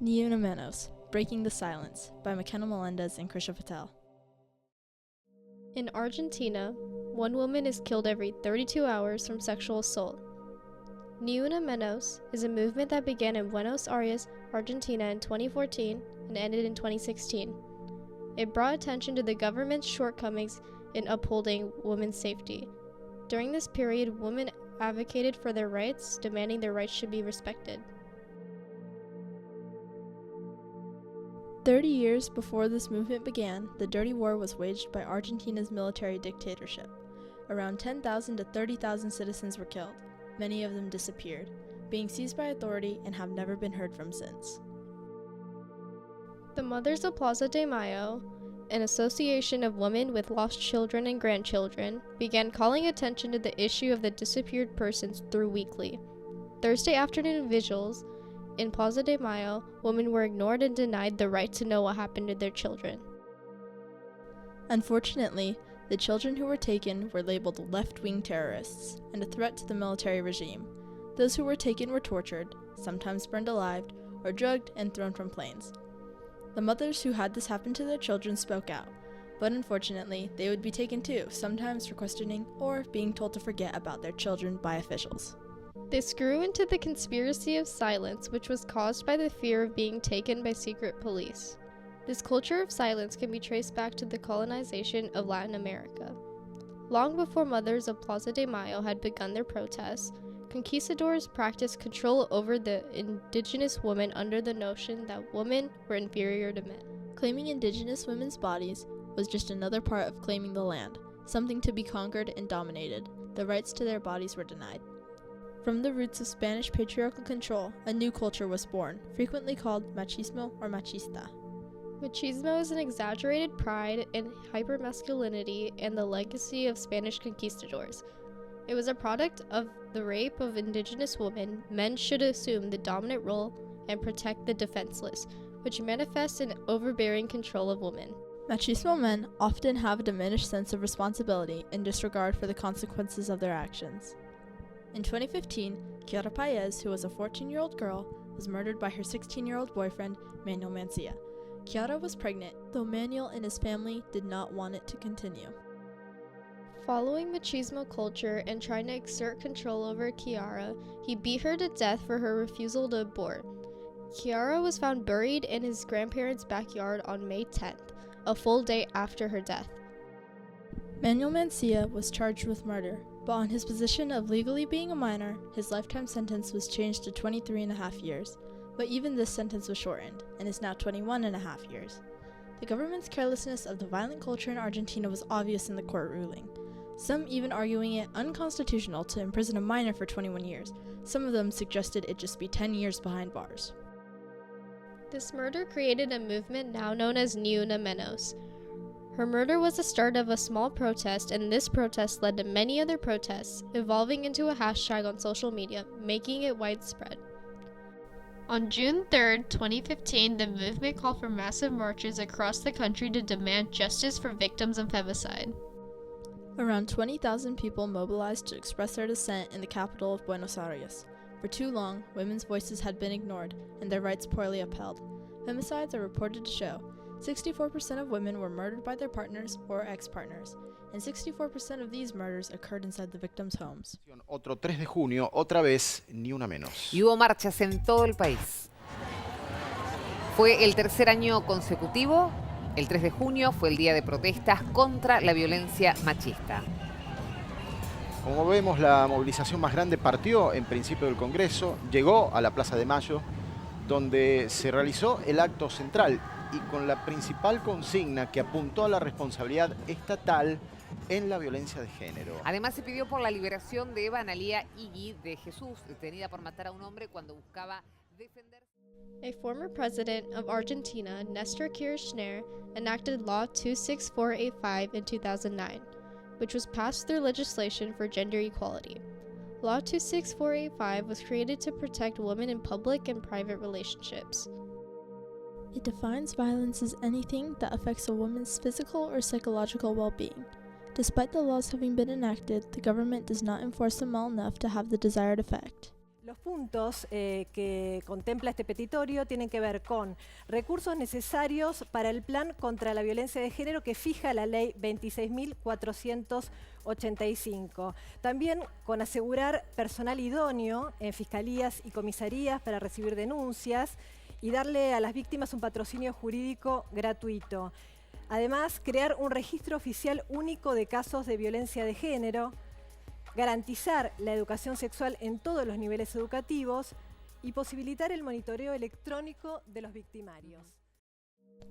Menos, Breaking the Silence by Makenna, Melendez, and Krisha Patel. In Argentina, one woman is killed every 32 hours from sexual assault. Menos is a movement that began in Buenos Aires, Argentina in 2014 and ended in 2016. It brought attention to the government's shortcomings in upholding women's safety. During this period, women advocated for their rights, demanding their rights should be respected. 30 years before this movement began, the Dirty War was waged by Argentina's military dictatorship. Around 10,000 to 30,000 citizens were killed. Many of them disappeared, being seized by authority and have never been heard from since. The Mothers of Plaza de Mayo, an association of women with lost children and grandchildren, began calling attention to the issue of the disappeared persons through weekly Thursday afternoon vigils. In Plaza de Mayo, women were ignored and denied the right to know what happened to their children. Unfortunately, the children who were taken were labeled left-wing terrorists and a threat to the military regime. Those who were taken were tortured, sometimes burned alive, or drugged and thrown from planes. The mothers who had this happen to their children spoke out, but unfortunately, they would be taken too, sometimes for questioning or being told to forget about their children by officials. This grew into the conspiracy of silence, which was caused by the fear of being taken by secret police. This culture of silence can be traced back to the colonization of Latin America. Long before Mothers of Plaza de Mayo had begun their protests, conquistadors practiced control over the indigenous woman under the notion that women were inferior to men. Claiming indigenous women's bodies was just another part of claiming the land, something to be conquered and dominated. The rights to their bodies were denied. From the roots of Spanish patriarchal control, a new culture was born, frequently called machismo or machista. Machismo is an exaggerated pride in hypermasculinity and the legacy of Spanish conquistadors. It was a product of the rape of indigenous women. Men should assume the dominant role and protect the defenseless, which manifests in overbearing control of women. Machismo men often have a diminished sense of responsibility and disregard for the consequences of their actions. In 2015, Kiara Paez, who was a 14-year-old girl, was murdered by her 16-year-old boyfriend, Menos. Kiara was pregnant, though Manuel and his family did not want it to continue. Following machismo culture and trying to exert control over Kiara, he beat her to death for her refusal to abort. Kiara was found buried in his grandparents' backyard on May 10th, a full day after her death. Manuel Mancia was charged with murder, but on his position of legally being a minor, his lifetime sentence was changed to 23.5 years. But even this sentence was shortened, and is now 21.5 years. The government's carelessness of the violent culture in Argentina was obvious in the court ruling, some even arguing it unconstitutional to imprison a minor for 21 years. Some of them suggested it just be 10 years behind bars. This murder created a movement now known as Menos. Her murder was the start of a small protest, and this protest led to many other protests, evolving into a hashtag on social media, making it widespread. On June 3, 2015, the movement called for massive marches across the country to demand justice for victims of femicide. Around 20,000 people mobilized to express their dissent in the capital of Buenos Aires. For too long, women's voices had been ignored and their rights poorly upheld. Femicides are reported to show 64% of women were murdered by their partners or ex-partners, and 64% of these murders occurred inside the victims' homes. Otro 3 de junio, otra vez, ni una menos. Y hubo marchas en todo el país. Fue el tercer año consecutivo. El 3 de junio fue el día de protestas contra la violencia machista. Como vemos, la movilización más grande partió en principio del Congreso, llegó a la Plaza de Mayo, donde se realizó el acto central y con la principal consigna que apuntó a la responsabilidad estatal en la violencia de género. Además, se pidió por la liberación de Eva Analía Igui de Jesús, detenida por matar a un hombre cuando buscaba defender. A former president of Argentina, Néstor Kirchner, enacted Law 26485 in 2009, which was passed through legislation for gender equality. Law 26485 was created to protect women in public and private relationships. It defines violence as anything that affects a woman's physical or psychological well-being. Despite the laws having been enacted, the government does not enforce them well enough to have the desired effect. los puntos que contempla este petitorio tienen que ver con recursos necesarios para el plan contra la violencia de género que fija la ley 26.485. También con asegurar personal idóneo en fiscalías y comisarías para recibir denuncias y darle a las víctimas un patrocinio jurídico gratuito. Además, crear un registro oficial único de casos de violencia de género, garantizar la educación sexual en todos los niveles educativos y posibilitar el monitoreo electrónico de los victimarios.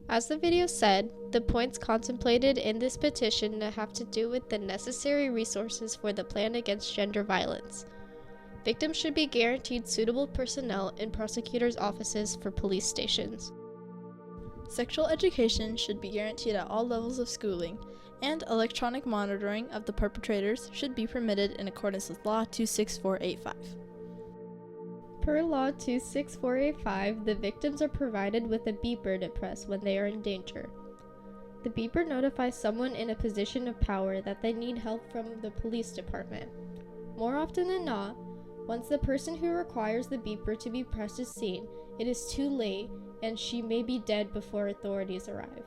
As the video said, the points contemplated in this petition have to do with the necessary resources for the plan against gender violence. Victims should be guaranteed suitable personnel in prosecutors' offices for police stations. Sexual education should be guaranteed at all levels of schooling, and electronic monitoring of the perpetrators should be permitted in accordance with Law 26485. Per Law 26485, the victims are provided with a beeper to press when they are in danger. The beeper notifies someone in a position of power that they need help from the police department. More often than not, once the person who requires the beeper to be pressed is seen, it is too late and she may be dead before authorities arrive.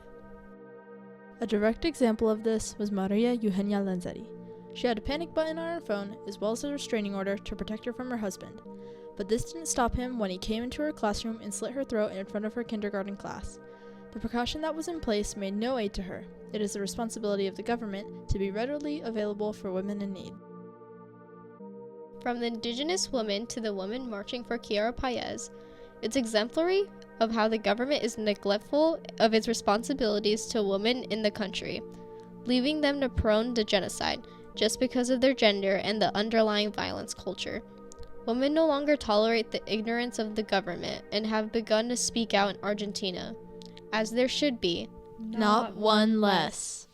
A direct example of this was Maria Eugenia Lanzetti. She had a panic button on her phone as well as a restraining order to protect her from her husband, but this didn't stop him when he came into her classroom and slit her throat in front of her kindergarten class. The precaution that was in place made no aid to her. It is the responsibility of the government to be readily available for women in need. From the indigenous woman to the woman marching for Quiara Paez, it's exemplary of how the government is neglectful of its responsibilities to women in the country, leaving them prone to genocide just because of their gender and the underlying violence culture. Women no longer tolerate the ignorance of the government and have begun to speak out in Argentina, as there should be, Not one less.